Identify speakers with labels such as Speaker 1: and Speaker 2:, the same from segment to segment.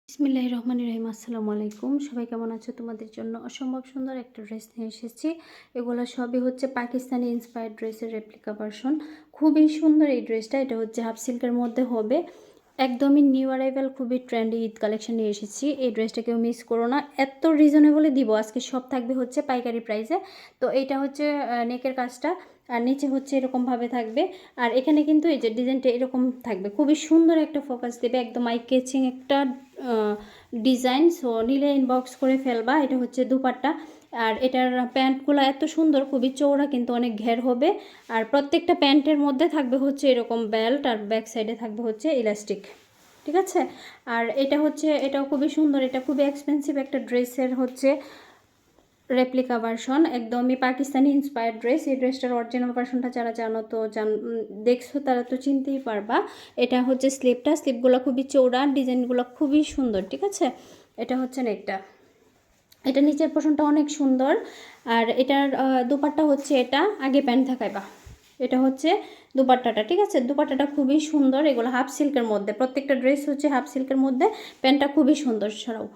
Speaker 1: বিসমিল্লাহির রহমানির রহিম। আসসালামু আলাইকুম। সবাই কেমন আছো? তোমাদের জন্য অসম্ভব সুন্দর একটা ড্রেস নিয়ে এসেছি। এগুলো সবই হচ্ছে পাকিস্তানি ইন্সপায়ার্ড ড্রেসের রেপ্লিকা ভার্সন। খুবই সুন্দর এই ড্রেসটা। এটা হচ্ছে হাফ সিল্কের মধ্যে হবে, একদমই নিউ অ্যারাইভাল, খুবই ট্রেন্ডি ঈদ কালেকশন নিয়ে এসেছি। এই ড্রেসটা কেউ মিস করো না, এত রিজনেবলে দিব আজকে। সব থাকবে হচ্ছে পাইকারি প্রাইসে। তো এইটা হচ্ছে নেকের কাজটা, আর নিচে হচ্ছে এরকমভাবে থাকবে। আর এখানে কিন্তু এই যে ডিজাইনটা এরকম থাকবে, খুবই সুন্দর একটা ফোকাস দেবে, একদম আই কেচিং একটা ডিজাইন। সো নিলে ইনবক্স করে ফেলবা। এটা হচ্ছে দুপাট্টা, আর এটার প্যান্টগুলো এত সুন্দর, খুবই চওড়া কিন্তু অনেক ঘের হবে। আর প্রত্যেকটা প্যান্টের মধ্যে থাকবে হচ্ছে এরকম বেল্ট, আর ব্যাক সাইডে থাকবে হচ্ছে ইলাস্টিক। ঠিক আছে। আর এটা হচ্ছে, এটাও খুবই সুন্দর। এটা খুবই এক্সপেন্সিভ একটা ড্রেসের হচ্ছে রেপ্লিকা ভার্সন, একদমই পাকিস্তানি ইন্সপায়ার্ড ড্রেস। এই ড্রেসটার অরিজিনাল ভার্সনটা যারা জানো তো দেখছো তারা তো চিনতেই পারবা। এটা হচ্ছে স্লিপগুলো খুবই চওড়া, ডিজাইনগুলো খুবই সুন্দর। ঠিক আছে। এটা হচ্ছে নেকটা, এটা নিচের পোর্শনটা অনেক সুন্দর। আর এটার দুপাট্টা হচ্ছে, এটা আগে প্যান্ট থাকাইবা, এটা হচ্ছে দুপাট্টাটা। ঠিক আছে। দুপাট্টাটা খুবই সুন্দর। এগুলো হাফ সিল্কের মধ্যে, প্রত্যেকটা ড্রেস হচ্ছে হাফ সিল্কের মধ্যে। প্যান্টটা খুবই সুন্দর সরাও।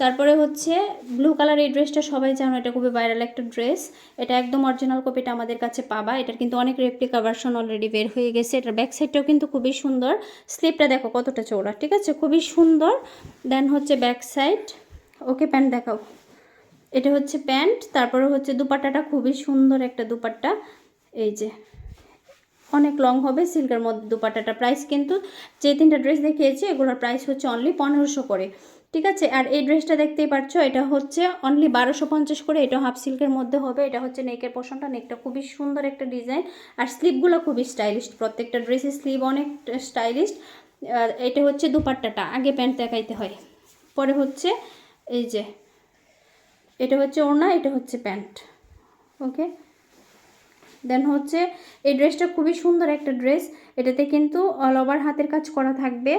Speaker 1: তারপরে হচ্ছে ব্লু কালার, এই ড্রেসটা সবাই জানো, এটা খুবই ভাইরাল একটা ড্রেস। এটা একদম অরিজিনাল কপিটা আমাদের কাছে পাবা। এটার কিন্তু অনেক রেপ্লিকা ভার্সন অলরেডি বের হয়ে গেছে। এটার ব্যাক সাইডটাও কিন্তু খুবই সুন্দর। স্লিপটা দেখো কতটা চওড়া। ঠিক আছে, খুবই সুন্দর। দেন হচ্ছে ব্যাক সাইড। ওকে, প্যান্ট দেখাও। এটা হচ্ছে প্যান্ট। তারপরে হচ্ছে দুপাট্টাটা খুবই সুন্দর একটা দুপাট্টা। এই যে অনেক লং হবে, সিল্কের মধ্যে দুপাট্টাটা। প্রাইস কিন্তু যে তিনটা ড্রেস দেখিয়েছি এগুলোর প্রাইস হচ্ছে অনলি 1500 করে। ঠিক আছে। আর এই ড্রেসটা দেখতেই পাচ্ছ, এটা হচ্ছে অনলি 1250 করে। এটা হাফ সিল্কের মধ্যে হবে। এটা হচ্ছে নেকের পোর্শনটা, নেকটা খুবই সুন্দর একটা ডিজাইন। আর স্লিভগুলো খুবই স্টাইলিশ, প্রত্যেকটা ড্রেসের স্লিভ অনেক স্টাইলিশ। এটা হচ্ছে দুপাট্টাটা, আগে প্যান্ট দেখাইতে হয়, পরে হচ্ছে এই যে এটা হচ্ছে ওড়না, এটা হচ্ছে প্যান্ট। ওকে। দেন হচ্ছে এই ড্রেসটা খুবই সুন্দর একটা ড্রেস। এটাতে কিন্তু অল ওভার হাতের কাজ করা থাকবে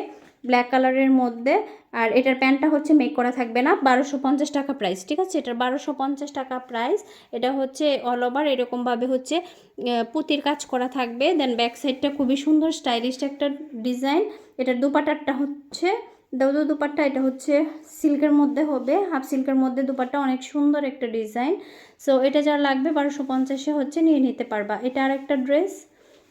Speaker 1: ব্ল্যাক কালারের মধ্যে। আর এটার প্যান্টটা হচ্ছে মেক করা থাকবে না। 1250 টাকা প্রাইস। ঠিক আছে। এটার 1250 টাকা প্রাইস। এটা হচ্ছে অল ওভার এরকমভাবে হচ্ছে পুঁতির কাজ করা থাকবে। দেন ব্যাক সাইডটা খুবই সুন্দর স্টাইলিশ একটা ডিজাইন। এটার দুপাট্টাটা হচ্ছে দাউদু দুপাট্টা। এটা হচ্ছে সিল্কের মধ্যে হবে, হাফ সিল্কের মধ্যে দুপাট্টা, অনেক সুন্দর একটা ডিজাইন। সো এটা যা লাগবে 1250-এ হচ্ছে নিয়ে নিতে পারবা। এটা আর একটা ড্রেস,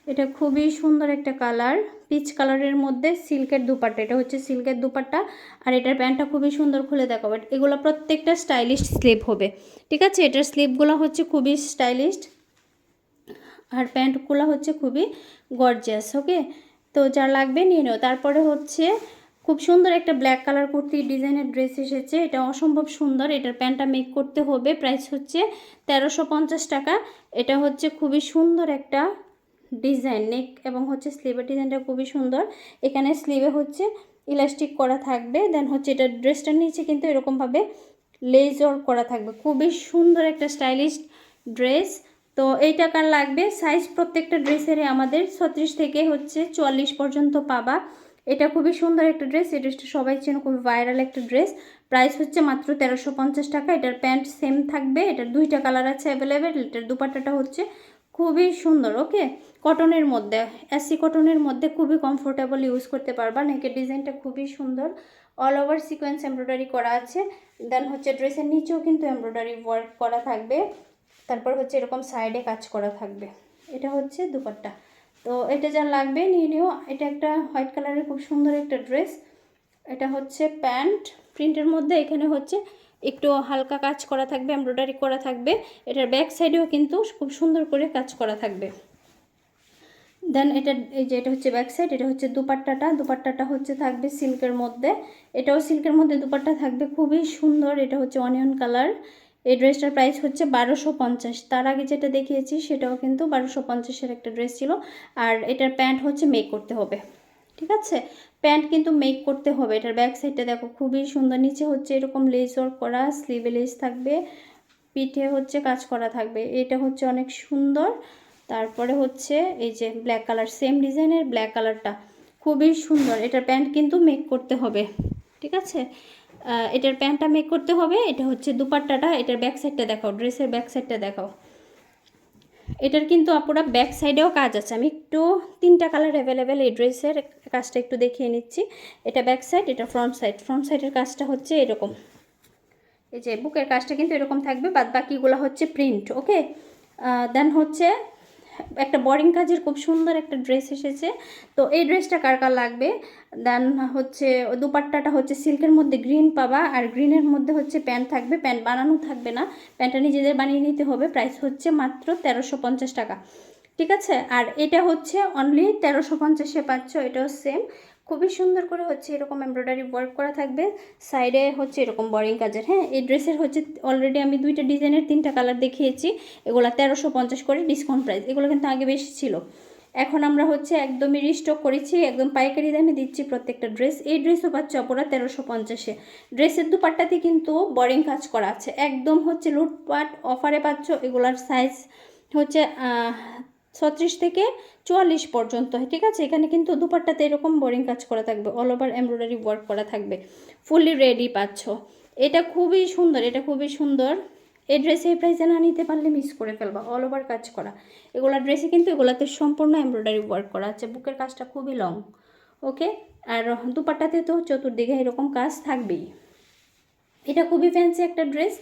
Speaker 1: এটা খুবই সুন্দর একটা কালার, পিচ কালারের মধ্যে সিল্কের দুপাট্টা। এটা হচ্ছে সিল্কের দুপাট্টা। আর এটার প্যান্টটা খুবই সুন্দর, খুলে দেখাবো। এগুলো প্রত্যেকটা স্টাইলিশ স্লিভ হবে। ঠিক আছে। এটার স্লিভগুলো হচ্ছে খুবই স্টাইলিশ, আর প্যান্টগুলো হচ্ছে খুবই গর্জিয়াস। ওকে। তো যা লাগবে নিয়ে নেও। তারপরে হচ্ছে খুব সুন্দর একটা ব্ল্যাক কালার কুর্তি ডিজাইনের ড্রেস এসেছে। এটা অসম্ভব সুন্দর। এটার প্যান্টটা মেক করতে হবে, প্রাইস হচ্ছে 1350 টাকা। এটা হচ্ছে খুবই সুন্দর একটা ডিজাইন, নেক এবং হচ্ছে স্লিভের ডিজাইনটা খুবই সুন্দর। এখানে স্লিভে হচ্ছে ইলাস্টিক করা থাকবে। দেন হচ্ছে এটা ড্রেসটার নিচে কিন্তু এরকমভাবে লেজ ওয়ার্ক করা থাকবে। খুবই সুন্দর একটা স্টাইলিশ ড্রেস। তো এই টাকার লাগবে। সাইজ প্রত্যেকটা ড্রেসেরই আমাদের 36 থেকে হচ্ছে 44 পর্যন্ত পাবা। এটা খুবই সুন্দর একটা ড্রেস। এই ড্রেসটা সবাই চেনো, খুবই ভাইরাল একটা ড্রেস। প্রাইস হচ্ছে মাত্র 1350 টাকা। এটার প্যান্ট সেম থাকবে। এটার দুইটা কালার আছে অ্যাভেলেবেল। এটার দুপাট্টাটা হচ্ছে খুবই সুন্দর। ওকে। কটনের মধ্যে, এসি কটনের মধ্যে, খুবই কমফোর্টেবল, ইউজ করতে পারবা। নেকের ডিজাইনটা খুবই সুন্দর, অল ওভার সিকোয়েন্স এমব্রয়ডারি করা আছে। দেন হচ্ছে ড্রেসের নিচেও কিন্তু এমব্রয়ডারি ওয়ার্ক করা থাকবে। তারপর হচ্ছে এরকম সাইডে কাজ করা থাকবে। এটা হচ্ছে দুপাট্টা। তো এটা যা লাগবে নিয়ে নিও। এটা একটা হোয়াইট কালারের খুব সুন্দর একটা ড্রেস। এটা হচ্ছে প্যান্ট প্রিন্টের মধ্যে। এখানে হচ্ছে একটু হালকা কাজ করা থাকবে, এমব্রয়ডারি করা থাকবে। এটার ব্যাক সাইডেও কিন্তু খুব সুন্দর করে কাজ করা থাকবে। দেন এটা, এই যে এটা হচ্ছে ব্যাক সাইড। এটা হচ্ছে দুপাট্টাটা। দুপাট্টাটা হচ্ছে থাকবে সিল্কের মধ্যে। এটাও সিল্কের মধ্যে দুপাট্টা থাকবে, খুবই সুন্দর। এটা হচ্ছে অনিয়ন কালার। এই ড্রেসটার প্রাইস হচ্ছে 1250। তার আগে যেটা দেখিয়েছি সেটাও কিন্তু 1250-এর একটা ড্রেস ছিল। আর এটার প্যান্ট হচ্ছে মেক করতে হবে। ঠিক আছে। প্যান্ট কিন্তু মেক করতে হবে। এটার ব্যাক সাইডটা দেখো খুবই সুন্দর। নিচে হচ্ছে এরকম লেস ওয়ার্ক করা, স্লিভে লেস থাকবে, পিঠে হচ্ছে কাজ করা থাকবে। এটা হচ্ছে অনেক সুন্দর। তারপরে হচ্ছে এই যে ব্ল্যাক কালার, সেম ডিজাইনের ব্ল্যাক কালারটা খুবই সুন্দর। এটার প্যান্ট কিন্তু মেক করতে হবে। ঠিক আছে। এটার প্যান্টটা মেক করতে হবে। এটা হচ্ছে দুপাট্টাটা। এটার ব্যাক সাইডটা দেখাও, ড্রেসের ব্যাক সাইডটা দেখাও। এটার কিন্তু আপুরা ব্যাক সাইডেও কাজ আছে। আমি একটু 3টা কালার অ্যাভেলেবেল এই ড্রেসের কাজটা একটু দেখিয়ে নিচ্ছি। এটা ব্যাক সাইড, এটা ফ্রন্ট সাইড। ফ্রন্ট সাইডের কাজটা হচ্ছে এরকম, এই যে বুকের কাজটা কিন্তু এরকম থাকবে, বাদ বাকিগুলো হচ্ছে প্রিন্ট। ওকে, দেন হচ্ছে একটা বোরিং কাজের খুব সুন্দর একটা ড্রেস এসেছে। তো এই ড্রেসটা কার কার লাগবে, দেন হচ্ছে দুপাট্টাটা হচ্ছে সিল্কের মধ্যে গ্রিন পাবা, আর গ্রিনের মধ্যে হচ্ছে প্যান্ট থাকবে, প্যান্ট বানানো থাকবে না, প্যান্টটা নিজেদের বানিয়ে নিতে হবে। প্রাইস হচ্ছে মাত্র 1350 টাকা, ঠিক আছে। আর এটা হচ্ছে অনলি 1350-এ পাচ্ছ। এটাও সেম, খুবই সুন্দর করে হচ্ছে এরকম এমব্রয়ডারি ওয়ার্ক করা থাকবে, সাইডে হচ্ছে এরকম বোরিং কাজের। হ্যাঁ, এই ড্রেসের হচ্ছে অলরেডি আমি 2টা ডিজাইনের 3টা কালার দেখিয়েছি। এগুলো 1350 করে ডিসকাউন্ট প্রাইস। এগুলো কিন্তু আগে বেশি ছিল, এখন আমরা হচ্ছে একদমই রিস্টক করেছি, একদম পাইকারি দামে দিচ্ছি প্রত্যেকটা ড্রেস। এই ড্রেসও পাচ্ছ অপরা 1350-এ। ড্রেসের দুপাট্টাতে কিন্তু বোরিং কাজ করা আছে, একদম হচ্ছে লুটপাট অফারে পাচ্ছ। এগুলার সাইজ হচ্ছে 36 থেকে 44 পর্যন্ত, ঠিক আছে। এখানে কিন্তু দুপাট্টাতে এরকম বোরিং কাজ করা থাকবে, অল ওভার এমব্রয়ডারি ওয়ার্ক করা থাকবে, ফুললি রেডি পাচ্ছ। এটা খুবই সুন্দর, এটা খুবই সুন্দর। এই ড্রেসে এই প্রাইসে না নিতে পারলে মিস করে ফেলবা, অল ওভার কাজ করা। এগুলা ড্রেসে কিন্তু এগুলাতে সম্পূর্ণ এমব্রয়ডারি ওয়ার্ক করা আছে, বুকের কাজটা খুবই লং। ওকে, আর দুপাট্টাতে তো চতুর্দিকে এরকম কাজ থাকবেই। এটা খুবই ফ্যান্সি একটা ড্রেস।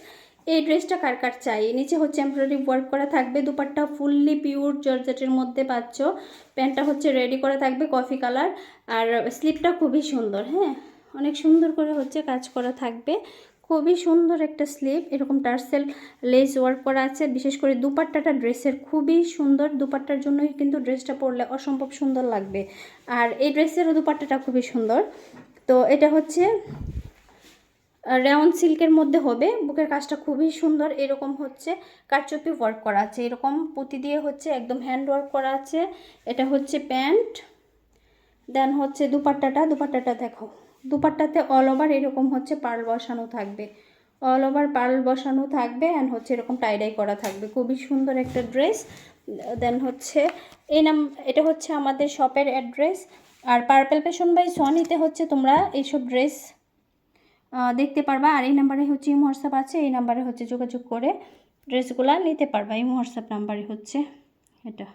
Speaker 1: এই ড্রেসটা কার কার চাই, নিচে হচ্ছে এমব্রয়ডারি ওয়ার্ক করা থাকবে, দুপাট্টা ফুললি পিওর জর্জেটের মধ্যে পাচ্ছ, প্যান্টটা হচ্ছে রেডি করা থাকবে কফি কালার, আর স্লিপটা খুবই সুন্দর। হ্যাঁ, অনেক সুন্দর করে হচ্ছে কাজ করা থাকবে, খুবই সুন্দর একটা স্লিপ, এরকম টার্সেল লেস ওয়ার্ক করা আছে। বিশেষ করে দুপাট্টাটা ড্রেসের খুবই সুন্দর, দুপাট্টার জন্যই কিন্তু ড্রেসটা পরলে অসম্ভব সুন্দর লাগবে। আর এই ড্রেসেরও দুপাট্টাটা খুবই সুন্দর। তো এটা হচ্ছে রেওয়ান সিল্কের মধ্যে হবে, বুকের কাজটা খুবই সুন্দর, এরকম হচ্ছে কারচুপি ওয়ার্ক করা আছে, এরকম পুঁতি দিয়ে হচ্ছে একদম হ্যান্ড ওয়ার্ক করা আছে। এটা হচ্ছে প্যান্ট, দেন হচ্ছে দুপাট্টাটা দেখো, দুপাট্টাতে অল ওভার এরকম হচ্ছে পার্ল বসানো থাকবে, অল ওভার পার্ল বসানো থাকবে, অ্যান্ড হচ্ছে এরকম টাইডাই করা থাকবে, খুবই সুন্দর একটা ড্রেস। দেন হচ্ছে এটা হচ্ছে আমাদের শপের অ্যাড্রেস। আর পার্পেল ফ্যাশন বাই সনিতে হচ্ছে তোমরা এইসব ড্রেস দেখতে পারবা। আর এই নাম্বারে হচ্ছে ইমো হোয়াটসঅ্যাপ আছে, এই নাম্বারে হচ্ছে যোগাযোগ করে ড্রেসগুলো নিতে পারবা। ইমো হোয়াটসঅ্যাপ নাম্বারে হচ্ছে এটা।